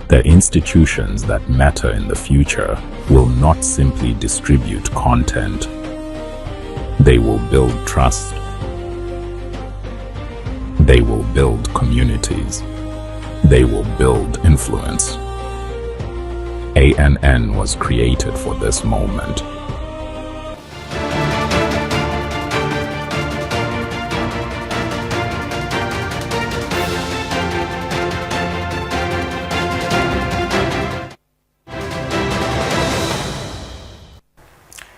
The institutions that matter in the future will not simply distribute content. They will build trust. They will build communities. They will build influence. ANN was created for this moment.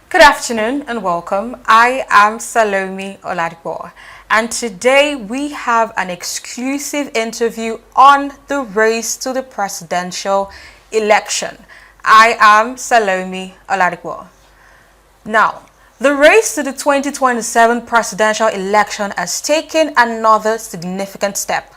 Good afternoon and welcome. I am Salome Oladipo, and today we have an exclusive interview on the race to the presidential election. I am Salome Oladipo. Now, the race to the 2027 presidential election has taken another significant step.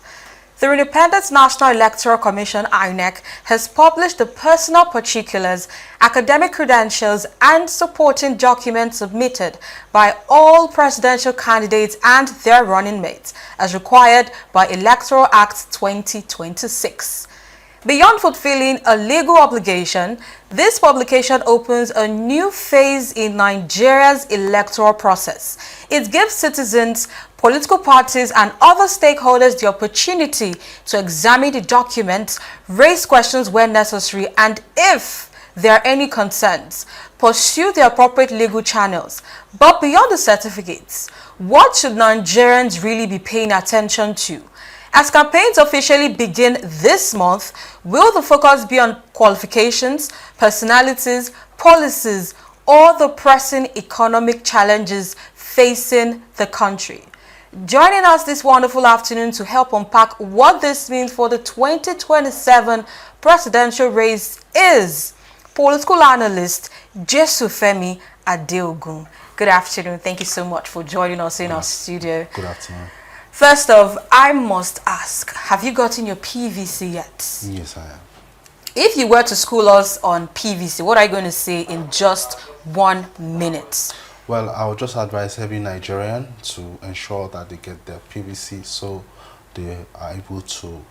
The Independent National Electoral Commission, Inec, has published the personal particulars, academic credentials, and supporting documents submitted by all presidential candidates and their running mates, as required by Electoral Act 2026. Beyond fulfilling a legal obligation, this publication opens a new phase in Nigeria's electoral process. It gives citizens, political parties, and other stakeholders the opportunity to examine the documents, raise questions where necessary, and if there are any concerns, pursue the appropriate legal channels. But beyond the certificates, what should Nigerians really be paying attention to? As campaigns officially begin this month, will the focus be on qualifications, personalities, policies, or the pressing economic challenges facing the country? Joining us this wonderful afternoon to help unpack what this means for the 2027 presidential race is political analyst Jesufemi Adeogun. Good afternoon. Thank you so much for joining us in our studio. Good afternoon. First off, I must ask, have you gotten your PVC yet? Yes, I am. If you were to school us on PVC, what are you going to say in just 1 minute? Well, I would just advise every Nigerian to ensure that they get their PVC so they are able to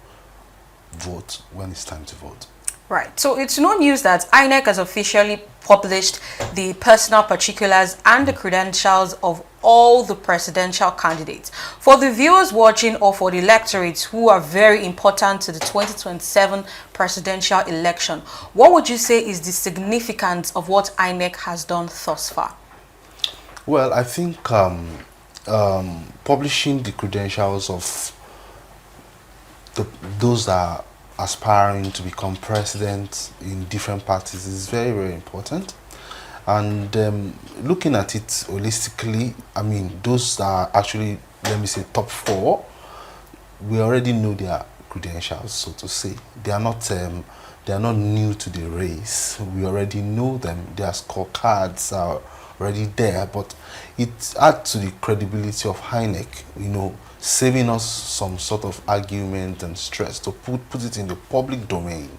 vote when it's time to vote. Right. So it's no news that INEC has officially published the personal particulars and the credentials of all the presidential candidates. For the viewers watching or for the electorates who are very important to the 2027 presidential election, what would you say is the significance of what INEC has done thus far? Well, I think publishing the credentials of those that are aspiring to become president in different parties is very, very important. And looking at it holistically, I mean, those that are actually, let me say, top 4, we already know their credentials, so to say. They are not new to the race. We already know them. Their scorecards are already there, but it adds to the credibility of INEC, you know, saving us some sort of argument and stress to put it in the public domain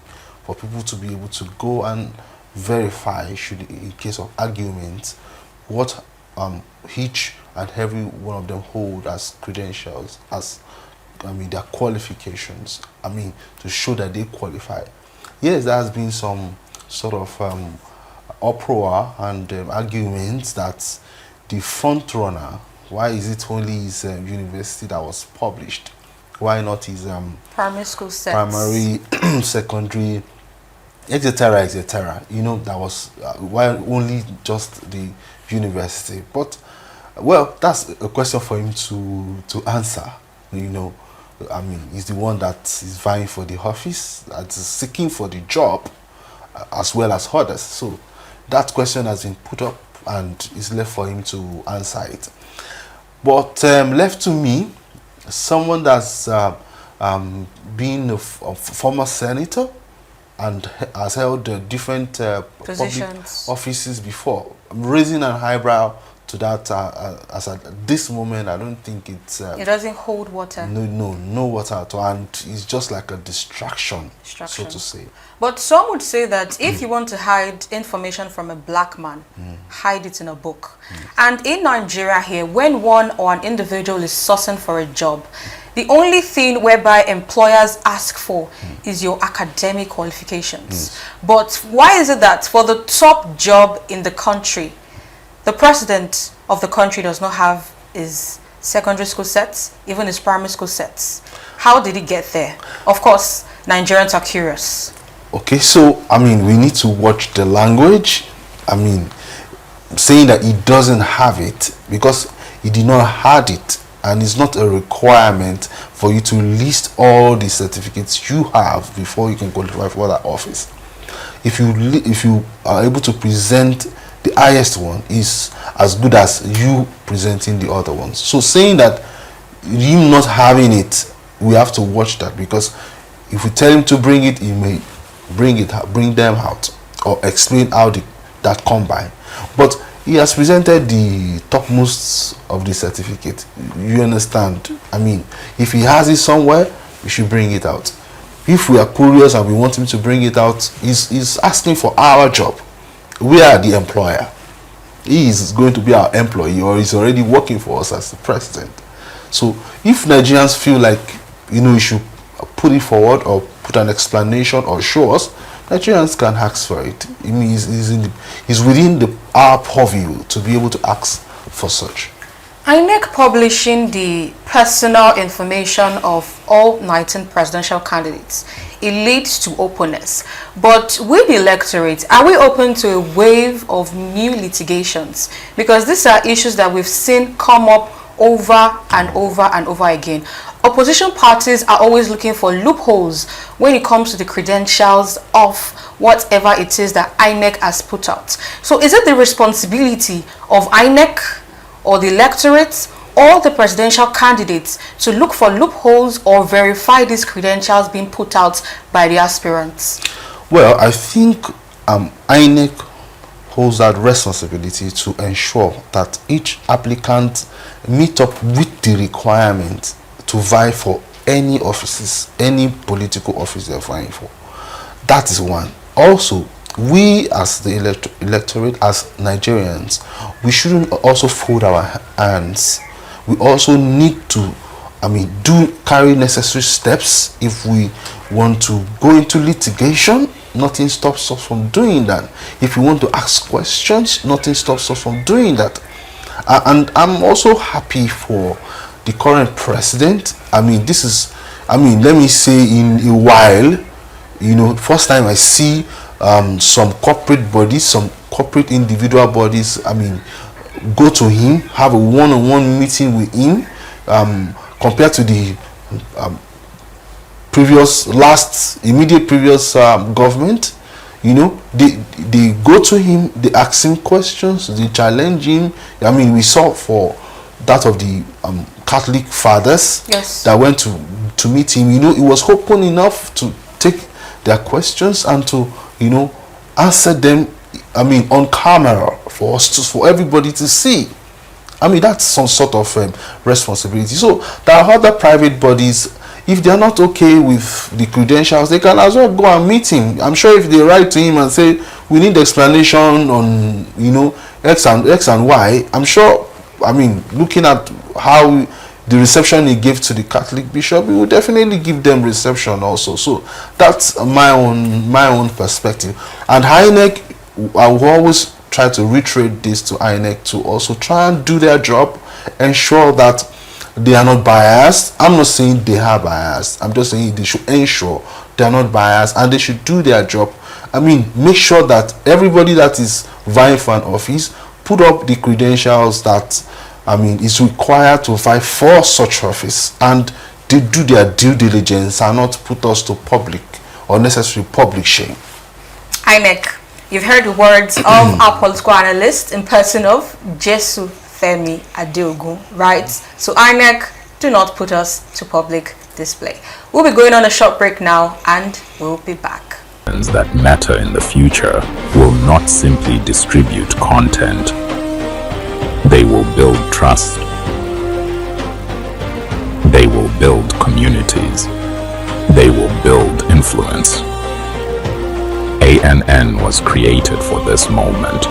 for people to be able to go and verify, should in case of arguments, what each and every one of them hold as credentials, as their qualifications, to show that they qualify. Yes, there has been some sort of uproar and arguments that the front runner, why is it only his university that was published? Why not his primary school sets, primary, secondary, etc., etc.? You know, that was why only just the university. But well, that's a question for him to answer. You know, he's the one that is vying for the office, that is seeking for the job, as well as others. So that question has been put up and is left for him to answer it. But left to me, someone that's been a former senator and has held different public offices before, I'm raising an eyebrow to that. As at this moment, I don't think it's. It doesn't hold water. No water at all, and it's just like a distraction, so to say. But some would say that if you want to hide information from a black man, hide it in a book. And in Nigeria here, when one or an individual is sourcing for a job, the only thing whereby employers ask for is your academic qualifications. But why is it that for the top job in the country, the president of the country does not have his secondary school sets, even his primary school sets? How did he get there? Of course, Nigerians are curious. Okay, so I mean, we need to watch the language. I mean, saying that he doesn't have it because he did not have it, and it's not a requirement for you to list all the certificates you have before you can qualify for that office. If you are able to present the highest one, is as good as you presenting the other ones. So saying that him not having it, we have to watch that, because if we tell him to bring it, he may bring them out or explain how that come by. But he has presented the topmost of the certificate. You understand? I mean, if he has it somewhere, we should bring it out. If we are curious and we want him to bring it out, he's asking for our job. We are the employer. He is going to be our employee, or he's already working for us as the president. So if Nigerians feel like, you should put it forward or put an explanation or show us, Nigerians can ask for it. I mean, he's within our purview to be able to ask for such. Inec publishing the personal information of all 19 presidential candidates, it leads to openness. But with the electorate, are we open to a wave of new litigations? Because these are issues that we've seen come up over and over and over again. Opposition parties are always looking for loopholes when it comes to the credentials of whatever it is that Inec has put out. So is it the responsibility of Inec or the electorate or the presidential candidates to look for loopholes or verify these credentials being put out by the aspirants? Well, I think Inec holds that responsibility to ensure that each applicant meet up with the requirement to vie for any offices, any political office they're vying for. That is one. Also, we as the electorate, as Nigerians, we shouldn't also fold our hands. We also need to, carry necessary steps. If we want to go into litigation, nothing stops us from doing that. If we want to ask questions, nothing stops us from doing that. And I'm also happy for the current president. Let me say, in a while, first time I see some corporate bodies, some corporate individual bodies, go to him, have a one-on-one meeting with him, compared to the immediate previous government. They go to him, they ask him questions, they challenge him. We saw for that of the Catholic fathers, yes, that went to meet him. He was open enough to take their questions and to answer them on camera for everybody to see. That's some sort of responsibility. So there are other private bodies. If they are not okay with the credentials, they can as well go and meet him. I'm sure if they write to him and say, we need explanation on X and Y, I'm sure, looking at how the reception he gave to the Catholic bishop, he will definitely give them reception also. So that's my own perspective. And Inec, I will always try to reiterate this to Inec to also try and do their job, ensure that they are not biased. I'm not saying they are biased. I'm just saying they should ensure they are not biased, and they should do their job. Make sure that everybody that is vying for an office put up the credentials that is required to vie for such office, and they do their due diligence and not put us to public or necessary public shame. Inec, you've heard the words of our political analyst in person of Jesu Femi Adeogun, right? So Inec, do not put us to public display. We'll be going on a short break now, and we'll be back. That matter in the future will not simply distribute content. They will build trust. They will build communities. They will build influence. ANN was created for this moment.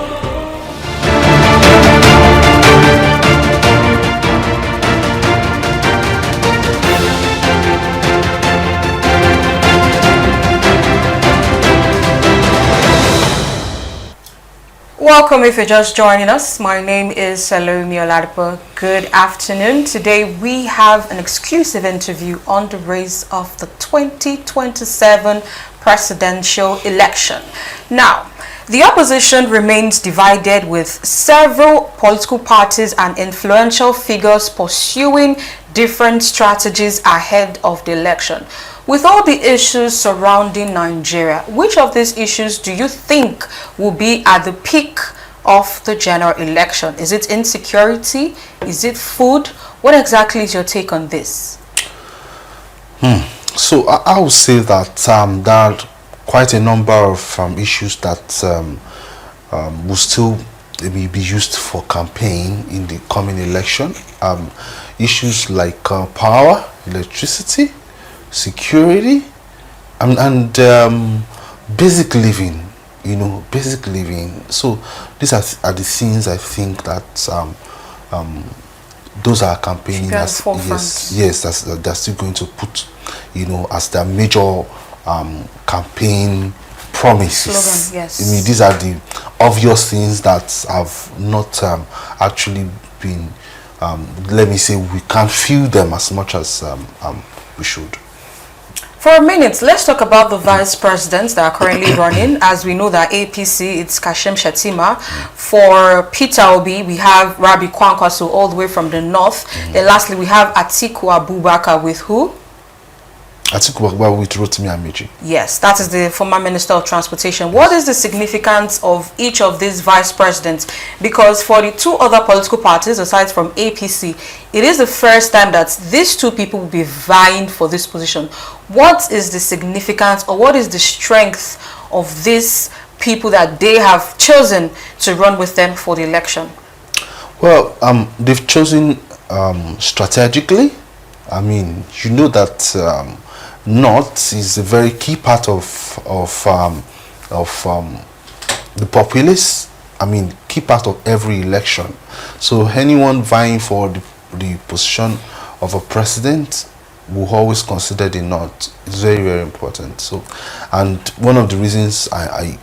Welcome if you're just joining us. My name is Salome Oladipo. Good afternoon. Today we have an exclusive interview on the race of the 2027 presidential election. Now, the opposition remains divided with several political parties and influential figures pursuing different strategies ahead of the election. With all the issues surrounding Nigeria, which of these issues do you think will be at the peak of the general election? Is it insecurity? Is it food? What exactly is your take on this? So I would say that there are quite a number of issues that will still be used for campaign in the coming election. Issues like power, electricity, security, and basic living. Basic living. So these are the things I think that those are campaigning as yes, they're still going to put as their major campaign promises. Slogan, yes. I mean, these are the obvious things that have not actually been let me say, we can't feel them as much as we should. For a minute, let's talk about the vice presidents that are currently running. As we know that APC, it's Kashim Shettima. For Peter Obi, we have Rabi Kwankwaso all the way from the north. And lastly, we have Atiku Abubakar with who? Atiku Abubakar with Rotimi Amechi. Yes, that is the former Minister of Transportation. What is the significance of each of these vice presidents? Because for the two other political parties, aside from APC, it is the first time that these two people will be vying for this position. What is the significance, or what is the strength of these people that they have chosen to run with them for the election? Well, they've chosen strategically. I mean, you know that North is a very key part of the populace. I mean, key part of every election. So anyone vying for the position of a president will always consider the North. It's very, very important. So, and one of the reasons I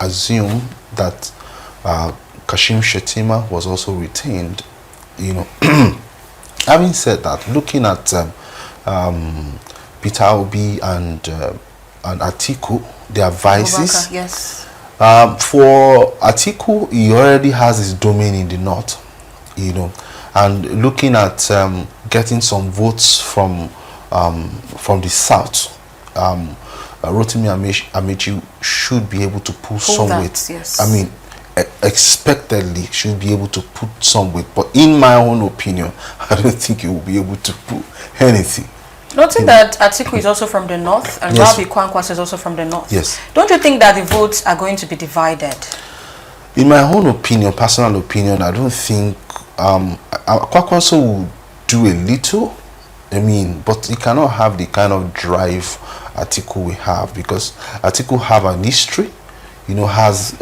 assume that Kashim Shettima was also retained, having said that, looking at Peter Obi and Atiku, their vices. Yes. For Atiku, he already has his domain in the north, and looking at getting some votes from the south, Rotimi Amechi should be able to pull some weight. Yes. I mean, expectedly should be able to put some weight, but in my own opinion, I don't think he will be able to put anything. Noting that Atiku is also from the north and Yes. Rabi Kwankwaso is also from the north. Yes. Don't you think that the votes are going to be divided? In my own opinion, personal opinion, I don't think Kwankwaso will do a little. I mean, but he cannot have the kind of drive Atiku we have, because Atiku have an history, has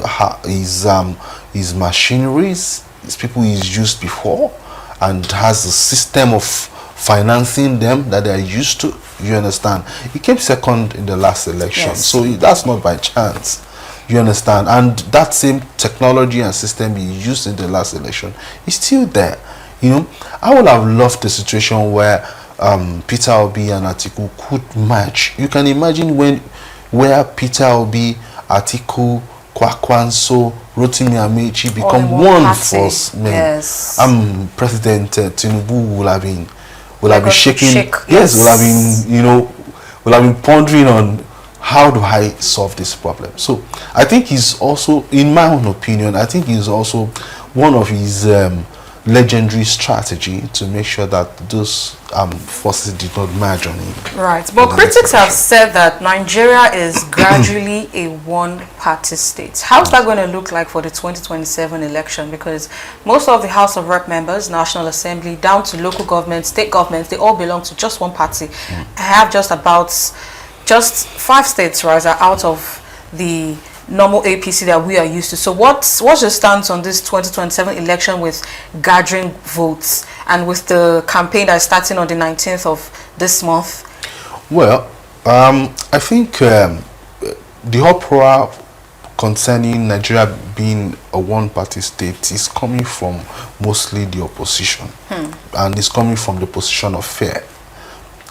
his machineries, his people he's used before, and has a system of financing them that they are used to. You understand? He came second in the last election. Yes. So that's not by chance. You understand? And that same technology and system he used in the last election is still there. I would have loved a situation where Peter Obi and Atiku could match. You can imagine where Peter Obi, Atiku, Kwankwaso, Rotimi Amechi become one force. Yes. President Tinubu will have been shaking. Yes. Will have been pondering on how do I solve this problem. So I think he's also, in my own opinion, I think he's also one of his legendary strategy to make sure that those forces did not merge on him. Right, but critics have said that Nigeria is gradually a one-party state. How's that going to look like for the 2027 election? Because most of the House of Rep members, National Assembly, down to local governments, state governments, they all belong to just one party. I have just 5 states, right, are out of the normal APC that we are used to. So what's your stance on this 2027 election with gathering votes and with the campaign that's starting on the 19th of this month? Well, I think the uproar concerning Nigeria being a one-party state is coming from mostly the opposition, and it's coming from the position of fear.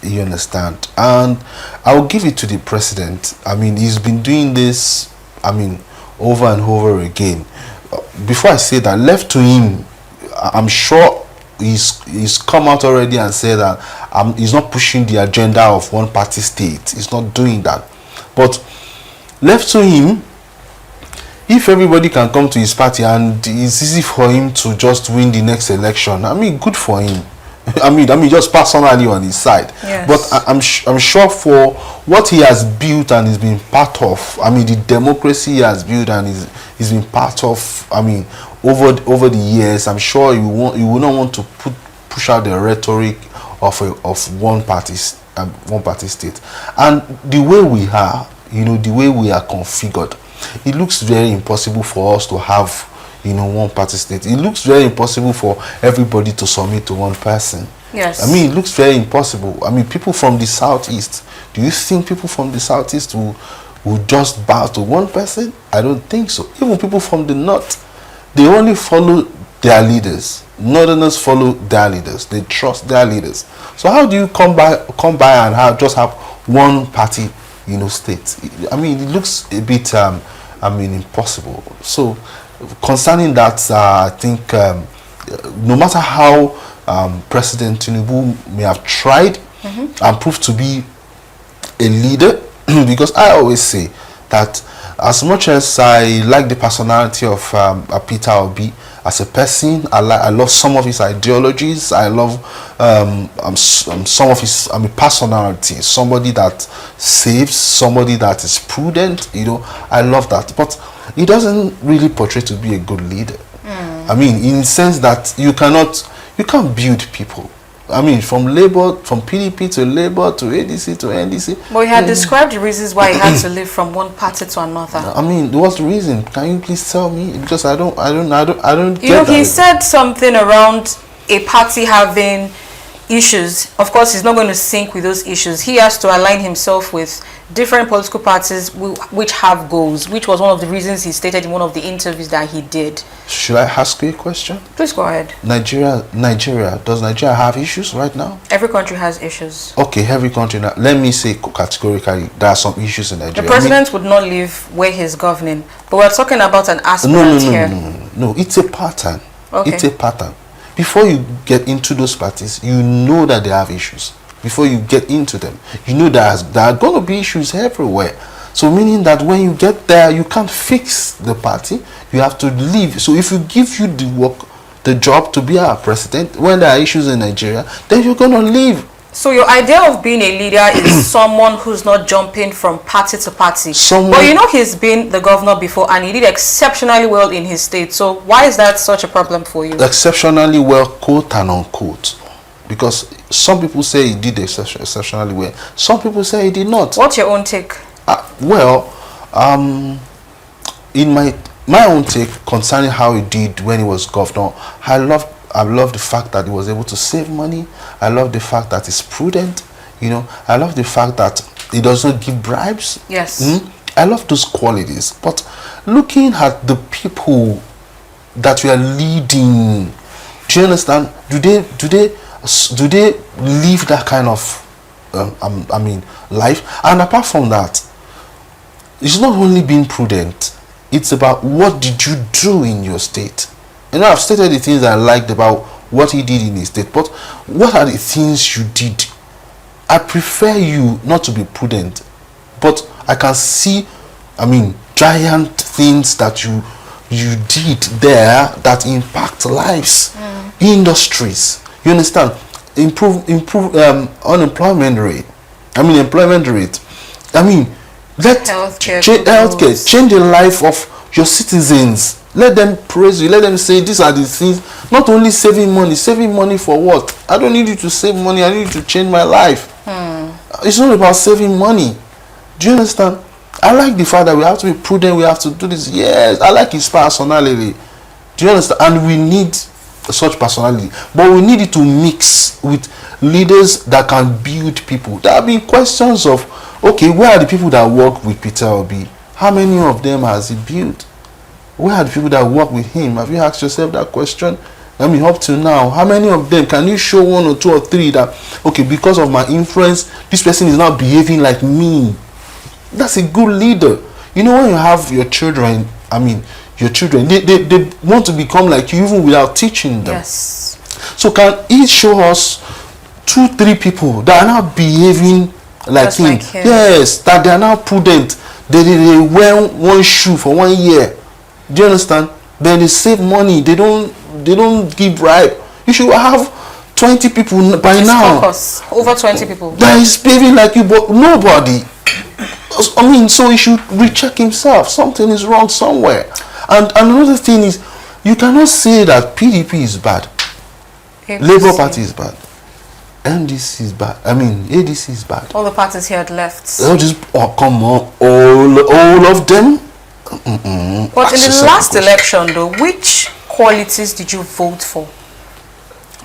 You understand? And I will give it to the president. I mean, he's been doing this, I mean, over and over again. Before I say that, left to him, I'm sure he's come out already and said that he's not pushing the agenda of one party state. He's not doing that. But left to him, if everybody can come to his party and it's easy for him to just win the next election, I mean, good for him. I mean, just personally on his side. Yes. But I'm sure for what he has built and he's been part of, I mean, the democracy he has built and he's been part of, I mean, over the years, I'm sure you will not want to push out the rhetoric of one party state. And the way we are, the way we are configured, it looks very impossible for us to have one party state. It looks very impossible for everybody to submit to one person. Yes. I mean, it looks very impossible. I mean, people from the southeast, do you think people from the southeast will just bow to one person? I don't think so. Even people from the north, they only follow their leaders. Northerners follow their leaders. They trust their leaders. So how do you come by and just have one party, state? I mean, it looks a bit impossible. So concerning that, I think no matter how President Tinubu may have tried and proved to be a leader, because I always say that as much as I like the personality of Peter Obi as a person, I love some of his ideologies, I love some of his personality, somebody that saves, somebody that is prudent, I love that. But he doesn't really portray to be a good leader. I mean, in the sense that you can't build people. I mean, from PDP to Labour to ADC to NDC. But he had described the reasons why he had to leave from one party to another. I mean, what's the reason? Can you please tell me? Because I don't get that. He said something around a party having issues. Of course, he's not going to sync with those issues. He has to align himself with different political parties which have goals, which was one of the reasons he stated in one of the interviews that he did. Should I ask you a question? Please go ahead. Nigeria, does Nigeria have issues right now? Every country has issues. Okay, every country. Now, let me say categorically, there are some issues in Nigeria. The president would not leave where he's governing, but we're talking about an aspirant here. No, it's a pattern. Okay. It's a pattern. Before you get into those parties, you know that they have issues. Before you get into them, you know there are going to be issues everywhere. So meaning that when you get there, you can't fix the party. You have to leave. So if you give you the job to be our president, when there are issues in Nigeria, then you're going to leave. So your idea of being a leader is someone who's not jumping from party to party. But he's been the governor before and he did exceptionally well in his state. So why is that such a problem for you? Exceptionally well, quote and unquote. Because some people say he did exceptionally well. Some people say he did not. What's your own take? In my own take concerning how he did when he was governor, I love the fact that he was able to save money. I love the fact that he's prudent. I love the fact that he does not give bribes. Yes. I love those qualities. But looking at the people that we are leading, do you understand? Do they live that kind of life? And apart from that, it's not only being prudent, it's about what did you do in your state. I've stated the things I liked about what he did in his state, but what are the things you did? I prefer you not to be prudent, but I can see giant things that you did there that impact lives. industries. You understand? Improve unemployment rate. Employment rate. Let healthcare change the life of your citizens. Let them praise you. Let them say these are the things. Not only saving money. Saving money for what? I don't need you to save money. I need you to change my life. It's not about saving money. Do you understand? I like the fact that we have to be prudent. We have to do this. Yes, I like his personality. Do you understand? And we need such personality, but we need it to mix with leaders that can build people. There have been questions of, okay, where are the people that work with Peter Obi? How many of them has he built? Where are the people that work with him? Have you asked yourself that question? Up to now, how many of them can you show one or two or three that, okay, because of my influence, this person is not behaving like me? That's a good leader. When you have your children, your children, they want to become like you even without teaching them. Yes. So can he show us 2-3 people that are now behaving like him? Yes, that they are now prudent. They wear one shoe for 1 year. Do you understand? Then they save money. They don't give bribe. You should have 20 people by now. Focus. Over 20 people. That is behaving like you, but nobody. So he should recheck himself. Something is wrong somewhere. And another thing is, you cannot say that PDP is bad, Labour Party is bad, NDC is bad, ADC is bad. All the parties here had left. They'll just, come on, all of them. But in the last election, though, which qualities did you vote for?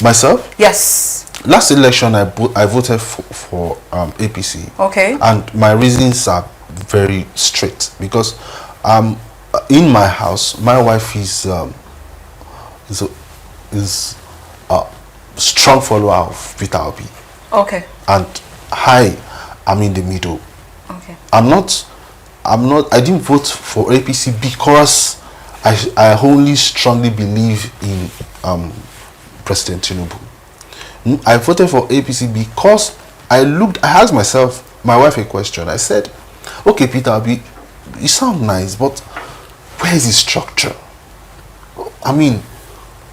Myself? Yes. Last election, I voted for APC. Okay. And my reasons are very straight because in my house, my wife is a strong follower of Peter Obi. Okay. And I'm in the middle. Okay. I didn't vote for APC because I only strongly believe in President Tinubu. I voted for APC because I asked my wife a question. I said, okay, Peter Obi, you sound nice, but where is his structure?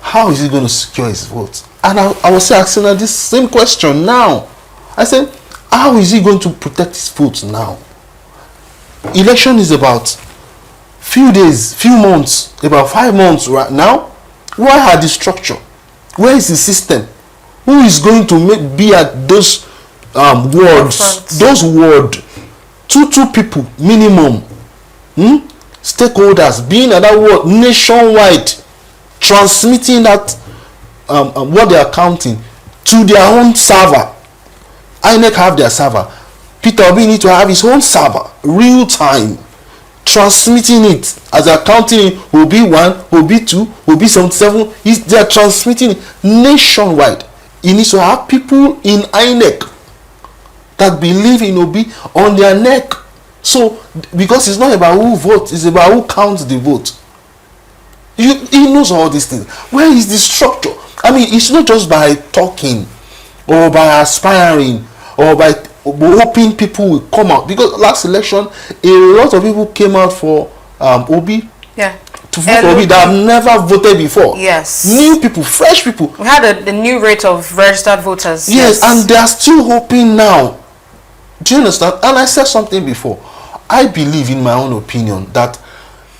How is he going to secure his votes? And I was asking her this same question now. I said, how is he going to protect his votes now? Election is about few days, few months, about 5 months right now. Where are the structure? Where is the system? Who is going to be at those wards? Those wards, two people minimum. Stakeholders being at that ward nationwide, transmitting that what they are counting to their own server. Inec have their server. Peter Obi need to have his own server, real time, transmitting it as they are counting. Will be 1, will be 2, will be 77. They are transmitting it nationwide. He needs to have people in Inec that believe in Obi on their neck. So, because it's not about who votes, it's about who counts the vote. He knows all these things. Where is the structure? It's not just by talking or by aspiring or by hoping people will come out. Because last election, a lot of people came out for Obi. Yeah. To vote for Obi that have never voted before. Yes. New people, fresh people. We had the new rate of registered voters. Yes, and they are still hoping now. Do you understand? And I said something before. I believe, in my own opinion, that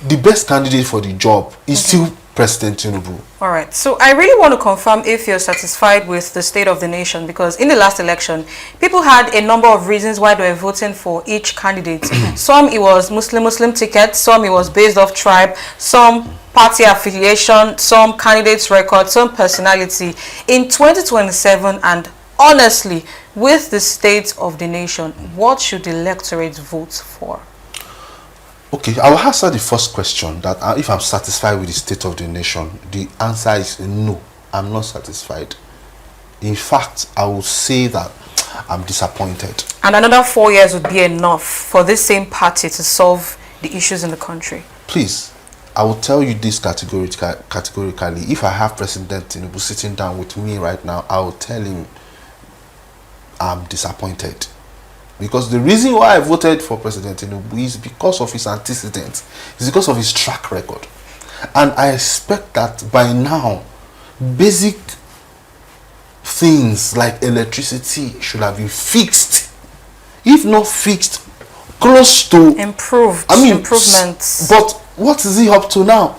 the best candidate for the job is still President Tinubu. All right. So I really want to confirm if you're satisfied with the state of the nation, because in the last election, people had a number of reasons why they were voting for each candidate. Some it was Muslim ticket, some it was based off tribe, some party affiliation, some candidates record, some personality. In 2027, and honestly, with the state of the nation, what should the electorate vote for? Okay, I will answer the first question, that if I'm satisfied with the state of the nation. The answer is no, I'm not satisfied. In fact, I would say that I'm disappointed. And another 4 years would be enough for this same party to solve the issues in the country? Please, I will tell you this categorically. If I have President Tinubu sitting down with me right now, I will tell him I'm disappointed. Because the reason why I voted for President Tinubu is because of his antecedents. It's because of his track record. And I expect that by now, basic things like electricity should have been fixed. If not fixed, close to improved. I mean, Improvements. But what is he up to now?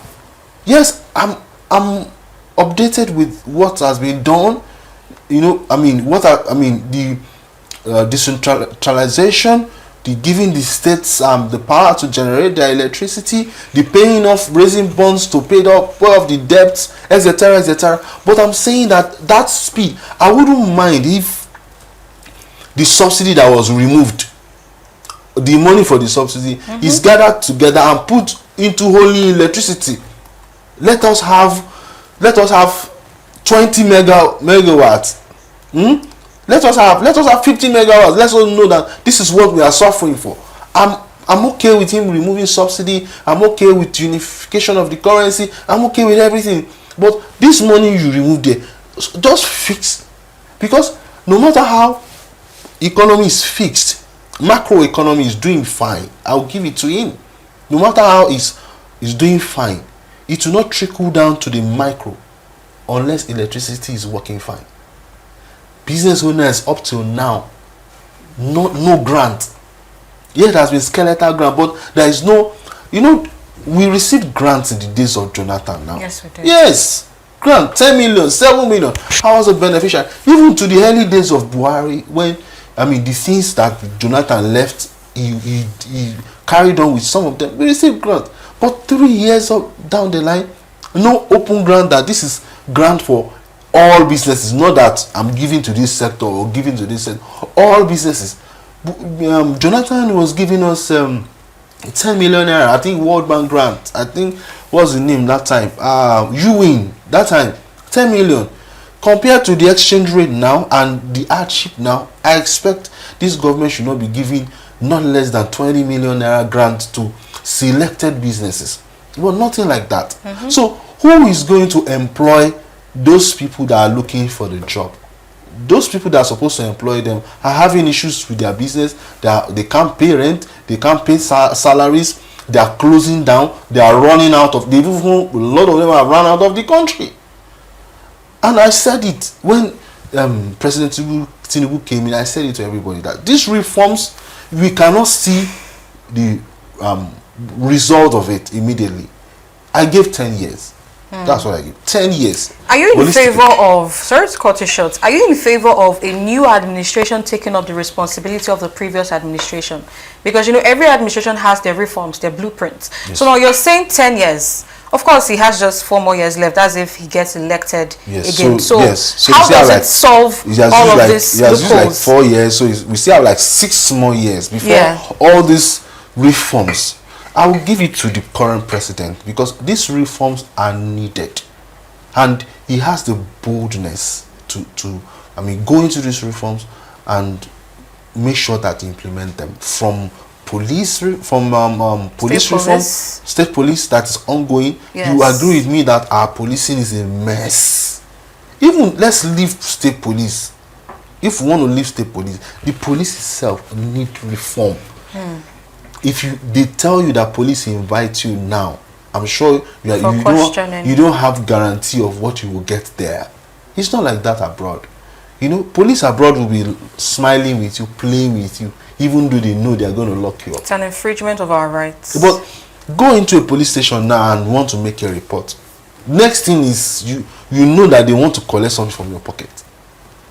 Yes, I'm updated with what has been done. You know, the decentralization, the giving the states the power to generate their electricity, the paying off, raising bonds to pay off the debts, etc., etc. But I'm saying that speed, I wouldn't mind if the subsidy that was removed, the money for the subsidy, is gathered together and put into only electricity. Let us have 20 megawatts. Let us have 50 megawatts. Let us know that this is what we are suffering for. I'm okay with him removing subsidy. I'm okay with unification of the currency. I'm okay with everything. But this money you remove there, just fix. Because no matter how economy is fixed, macro economy is doing fine. I'll give it to him. No matter how it's doing fine, it will not trickle down to the micro unless electricity is working fine. Business owners up till now, no grant. Yeah, there has been skeletal grant, but there is no, we received grants in the days of Jonathan now. Yes, we did. Yes, grant 10 million, 7 million. How was it beneficial? Even to the early days of Buhari, when the things that Jonathan left, he carried on with some of them. We received grant, but 3 years down the line, no open grant that this is grant for all businesses. Not that I'm giving to this sector or giving to this sector. All businesses. Jonathan was giving us 10 million naira. I think World Bank grant. I think what's the name that time? Ewing that time 10 million. Compared to the exchange rate now and the hardship now, I expect this government should not be giving not less than 20 million naira grant to selected businesses. But nothing like that. So who is going to employ those people that are looking for the job? Those people that are supposed to employ them are having issues with their business. They can't pay rent, they can't pay salaries, they are closing down, they are running out of, a lot of them have run out of the country. And I said it when President Tinubu came in. I said it to everybody that these reforms, we cannot see the result of it immediately. I gave 10 years. That's what I give. 10 years. Are you in favor of, sorry to cut you short, are you in favor of a new administration taking up the responsibility of the previous administration? Because, every administration has their reforms, their blueprints. Yes. So now you're saying 10 years. Of course, he has just 4 more years left, as if he gets elected again. So how does it solve all of this? He has used like 4 years, so we still have like 6 more years before all these reforms. I will give it to the current president because these reforms are needed, and he has the boldness to go into these reforms and make sure that he implement them. From police reform, state police that is ongoing. Yes. You agree with me that our policing is a mess. Even let's leave state police. If we want to leave state police, the police itself need reform. If they tell you that police invite you now, I'm sure you don't have guarantee of what you will get there. It's not like that abroad. Police abroad will be smiling with you, playing with you, even though they know they are going to lock you up. It's an infringement of our rights. But go into a police station now and want to make a report. Next thing is you know that they want to collect something from your pocket.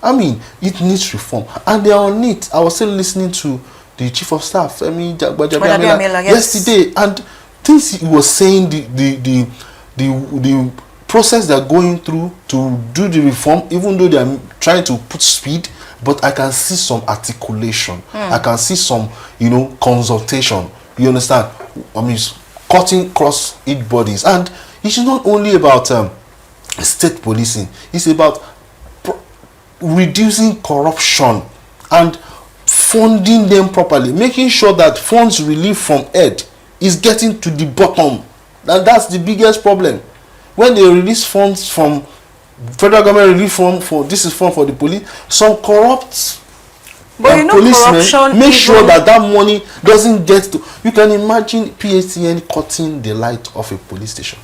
It needs reform, and they are on it. I was still listening to the chief of staff, yesterday, and things he was saying, the process they're going through to do the reform, even though they're trying to put speed, but I can see some articulation. I can see some, consultation. You understand? Cutting across each bodies. And it's not only about state policing. It's about reducing corruption and funding them properly, making sure that funds relieved from aid is getting to the bottom. And that's the biggest problem. When they release funds from federal government relief fund for the police, some corrupt policemen make sure that money doesn't get to. You can imagine PATN cutting the light of a police station.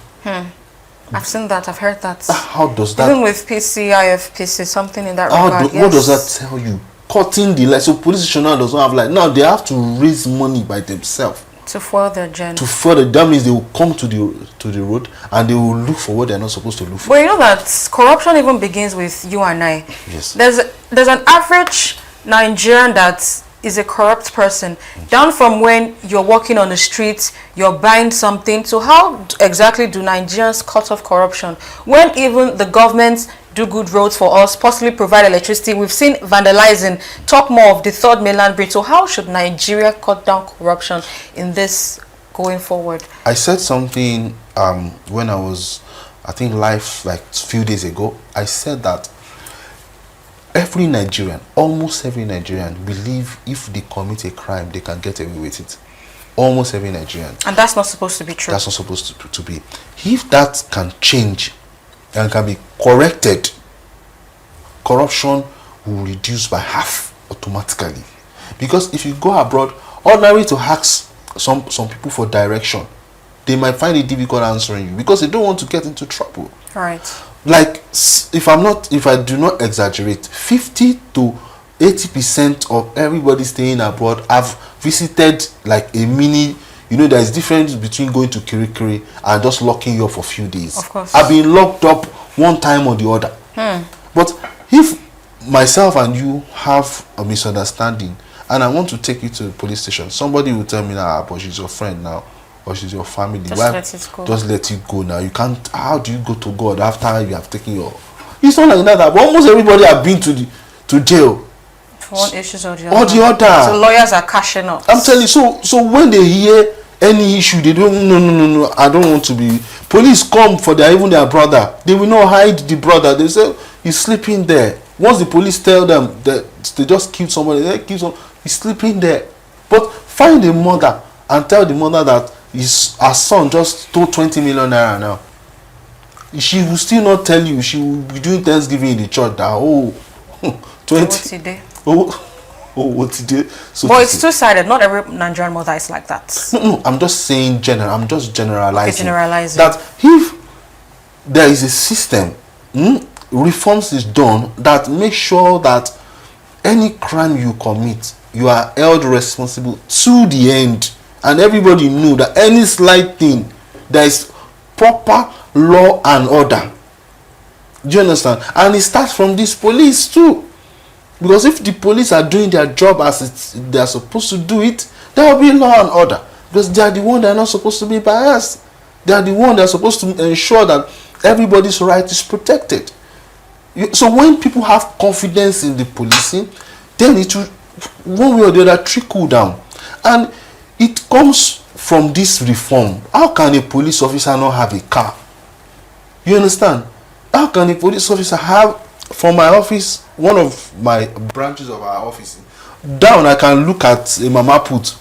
I've seen that. I've heard that. How does that? Even with PC, IFPC, something in that regard. What does that tell you? Cutting the light. So police station now does not have light. Now they have to raise money by themselves. To foil their agenda. To further, that means they will come to the road and they will look for what they're not supposed to look for. But you know that corruption even begins with you and I. Yes. There's an average Nigerian that is a corrupt person, down from when you're walking on the streets, you're buying something. So how exactly do Nigerians cut off corruption when even the government do good roads for us, possibly provide electricity? We've seen vandalizing, talk more of the third mainland bridge. So how should Nigeria cut down corruption in this going forward? I said something when I was, I think, live like a few days ago. I said that every Nigerian, almost every Nigerian, believe if they commit a crime, they can get away with it. Almost every Nigerian. And that's not supposed to be true. That's not supposed to be. If that can change and can be corrected, corruption will reduce by half automatically. Because if you go abroad, ordinary to ask some people for direction, they might find it difficult answering you because they don't want to get into trouble. Right. Like, if I do not exaggerate, 50 to 80% of everybody staying abroad have visited like a mini, there is difference between going to Kirikiri and just locking you up for a few days. Of course. I've been locked up one time or the other. But if myself and you have a misunderstanding and I want to take you to the police station, somebody will tell me, but she's your friend now, or she's your family. Just let it go now. You can't. How do you go to God after you have taken your? It's not like that. But almost everybody have been to jail. For one issue or the other. So lawyers are cashing up. I'm telling you. So when they hear any issue, they don't. No. I don't want to be. Police come for even their brother. They will not hide the brother. They say he's sleeping there. Once the police tell them that they just killed somebody, he's sleeping there. But find the mother and tell the mother that her son just stole 20 million naira now. She will still not tell you. She will be doing Thanksgiving in the church that 20. What's it? So but it's two-sided. Not every Nigerian mother is like that. No. I'm just saying general. I'm just generalizing. Okay, generalizing. That if there is a system, reforms is done that makes sure that any crime you commit, you are held responsible to the end. And everybody knew that any slight thing, there is proper law and order. Do you understand? And it starts from this police too. Because if the police are doing their job as they are supposed to do it, there will be law and order. Because they are the ones that are not supposed to be biased. They are the ones that are supposed to ensure that everybody's right is protected. So when people have confidence in the policing, then it will, one way or the other, trickle down. And it comes from this reform. How can a police officer not have a car? You understand? How can a police officer have, from my office, one of my branches of our office, down I can look at a mama put,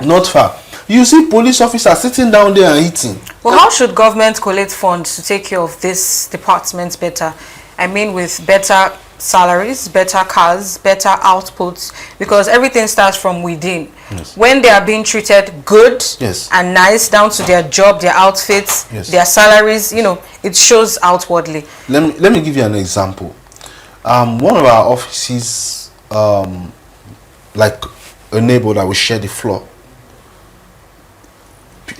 not far. You see police officers sitting down there and eating. Well, how should government collect funds to take care of this department better? I mean, with better salaries, better cars, better outputs, because everything starts from within. Yes. When they are being treated good Yes. and nice, down to their job, their outfits, Yes. their salaries, it shows outwardly. Let me give you an example. One of our offices, like a neighbor that we share the floor,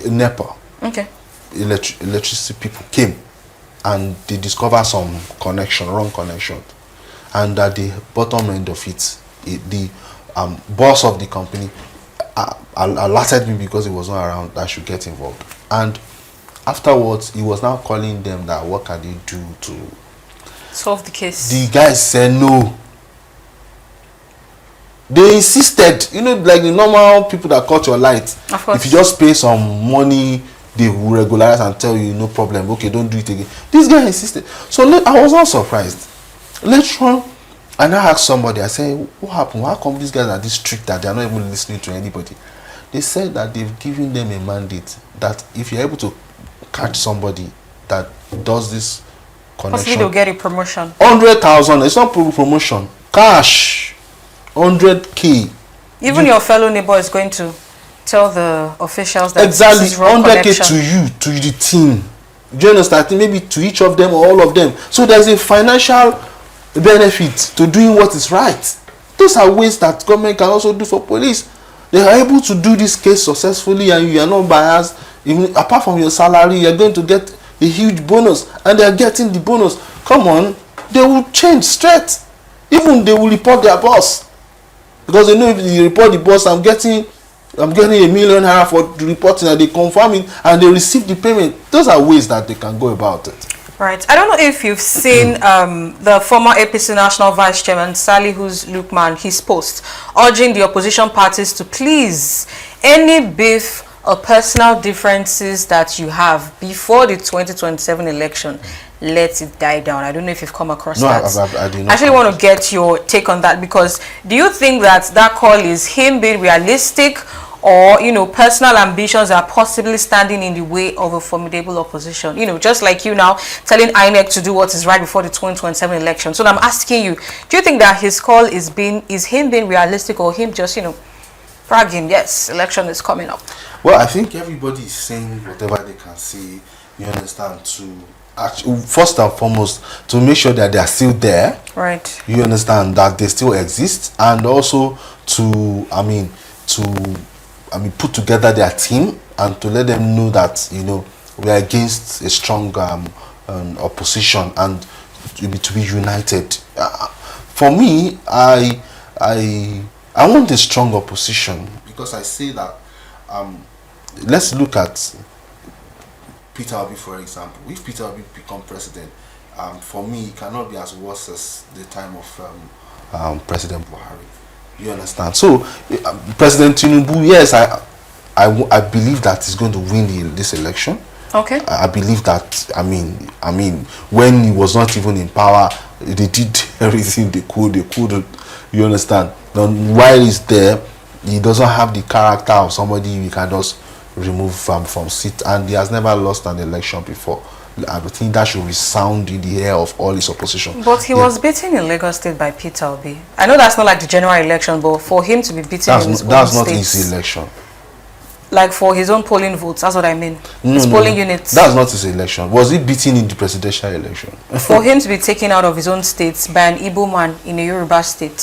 NEPA, Okay. electricity people came and they discovered some wrong connection. And at the bottom end of it, the boss of the company alerted me because he was not around that I should get involved. And afterwards, he was now calling them that what can they do to Solve the case. The guys said no. They insisted, like the normal people that cut your light. Of course. If you just pay some money, they will regularize and tell you no problem. Okay, don't do it again. This guy insisted. So I was not surprised. Later on, and I asked somebody, I said, what happened? How come these guys are this strict that they are not even listening to anybody? They said that they've given them a mandate that if you're able to catch somebody that does this connection, possibly they'll get a promotion. 100,000. It's not promotion. Cash. 100K. Even your fellow neighbor is going to tell the officials that exactly this is wrong 100K connection. to you, to the team. Do you understand? I think maybe to each of them or all of them. So there's a financial benefit to doing what is right. Those are ways that government can also do for police. They are able to do this case successfully, and you are not biased. Even apart from your salary, you are going to get a huge bonus, and they are getting the bonus. Come on, they will change straight. Even they will report their boss, because they know if you report the boss, I'm getting ₦1 million for reporting, and they confirm it and they receive the payment. Those are ways that they can go about it. Right. I don't know if you've seen the former APC National Vice Chairman Salihus Lukman, his post urging the opposition parties to please, any beef or personal differences that you have before the 2027 election, let it die down. I don't know if you've come across that. I do not. I actually want to get your take on that, because do you think that that call is him being realistic, or personal ambitions are possibly standing in the way of a formidable opposition? Just like you now telling Inec to do what is right before the 2027 election. So I'm asking you, do you think that his call is him being realistic, or him just bragging, yes, election is coming up? Well, I think everybody is saying whatever they can say, you understand, to actually, first and foremost, to make sure that they are still there. Right. You understand, that they still exist, and also to put together their team and to let them know that we are against a strong opposition, and to be united. For me, I want a strong opposition, because I say that let's look at Peter Obi, for example. If Peter Obi become president, for me, it cannot be as worse as the time of President Buhari. You understand? So, President Tinubu, yes, I believe that he's going to win this election. Okay. I believe that. I mean, when he was not even in power, they did everything they could. You understand? Now, while he's there, he doesn't have the character of somebody you can just remove from seat, and he has never lost an election before. I think that should resound in the ear of all his opposition. But he was beaten in Lagos State by Peter Obi. I know that's not like the general election, but for him to be beaten in his own that's not states, his election. Like for his own polling votes, that's what I mean. His polling units. That's not his election. Was he beaten in the presidential election? For him to be taken out of his own state by an Igbo man in a Yoruba state,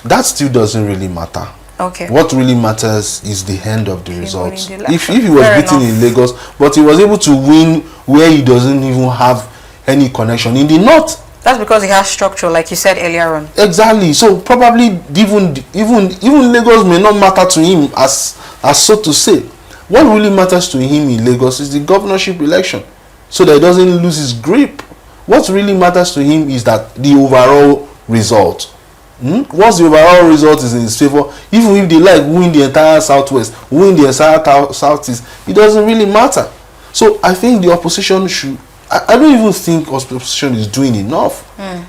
that still doesn't really matter. Okay. What really matters is the end of the results. If he was beaten in Lagos, but he was able to win where he doesn't even have any connection in the north. That's because he has structure, like you said earlier on. Exactly. So probably even Lagos may not matter to him, as so to say. What really matters to him in Lagos is the governorship election, so that he doesn't lose his grip. What really matters to him is that the overall result. Once the overall result is in his favor, even if they win the entire southwest, win the entire southeast, it doesn't really matter. So I think the opposition should. I don't even think opposition is doing enough.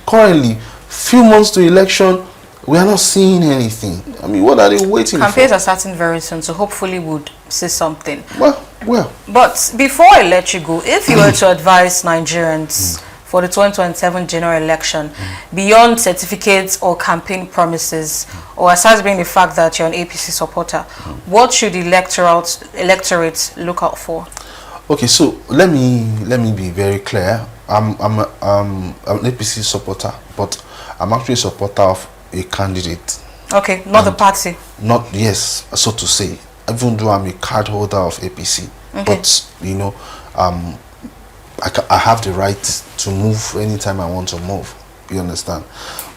Currently, few months to election, we are not seeing anything. I mean, what are they waiting for? Campaigns are starting very soon, so hopefully we'll see something. Well. But before I let you go, if you were to advise Nigerians for the 2027 general election, beyond certificates or campaign promises, or aside being the fact that you're an APC supporter, what should the electorate look out for? Okay, so let me be very clear. I'm an APC supporter, but I'm actually a supporter of a candidate. Okay, not the party. Not, yes, so to say. Even though I'm a card holder of APC, but I have the right to move anytime I want to move. You understand?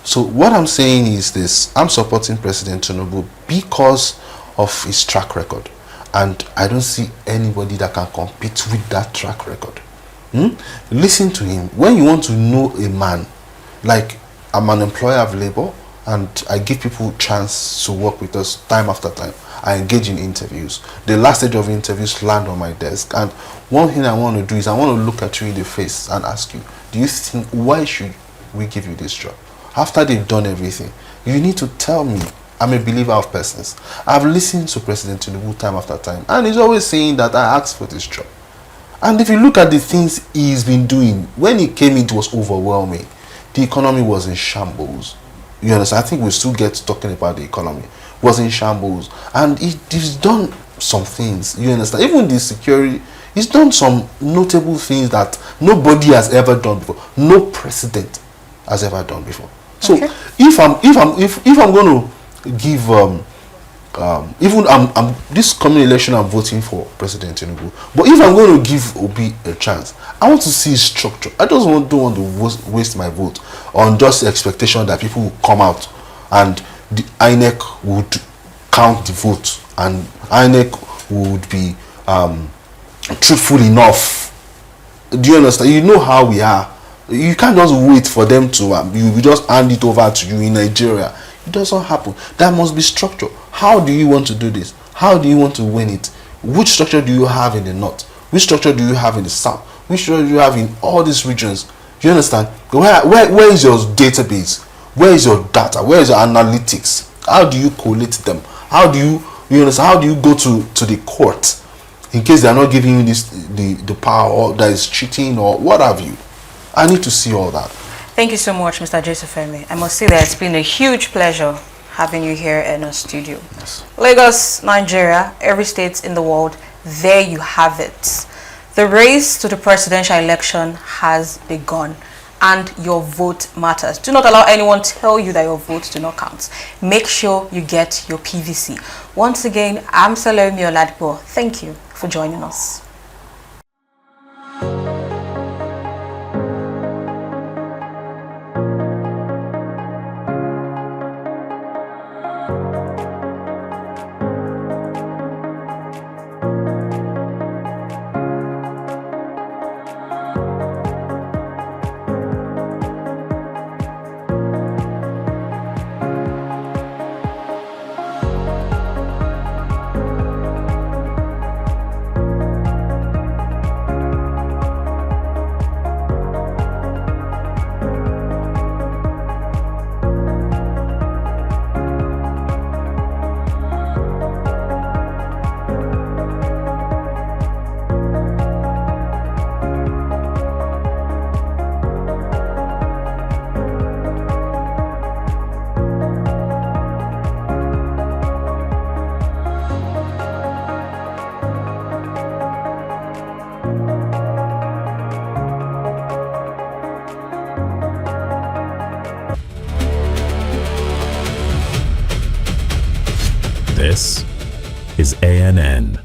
So what I'm saying is this: I'm supporting President Tinubu because of his track record, and I don't see anybody that can compete with that track record. Listen to him. When you want to know a man, like, I'm an employer of labor, and I give people chance to work with us time after time. I engage in interviews. The last stage of interviews land on my desk, and one thing I want to do is I want to look at you in the face and ask you, do you think, why should we give you this job? After they've done everything, you need to tell me. I'm a believer of persons. I've listened to President Tinubu time after time, and he's always saying that I asked for this job. And if you look at the things he's been doing, when he came in, it was overwhelming. The economy was in shambles. You understand? I think we still get talking about the economy. Was in shambles, and he's done some things. You understand? Even the security He's done some notable things that nobody has ever done before. No president has ever done before. So Okay. if I'm going to give even I'm this coming election I'm voting for President Tinubu, but if I'm going to give Obi a chance, I want to see his structure. I just don't want to waste my vote on just the expectation that people will come out and the Inec would count the vote and Inec would be truthful enough. Do you understand? You know how we are. You can't just wait for them to you just hand it over to you in Nigeria. It doesn't happen. There must be structure. How do you want to do this? How do you want to win it? Which structure do you have in the north? Which structure do you have in the south? Which structure do you have in all these regions? You understand? Where is your database? Where is your data? Where is your analytics? How do you collate them? How do you understand? How do you go to the court in case they are not giving you the power, or that is cheating or what have you? I need to see all that. Thank you so much, Mr. Joseph Femi. I must say that it's been a huge pleasure having you here in our studio. Yes. Lagos, Nigeria, every state in the world, there you have it. The race to the presidential election has begun, and your vote matters. Do not allow anyone tell you that your votes do not count. Make sure you get your PVC. Once again, I'm Salome Oladipo. Thank you for joining us. This is ANN.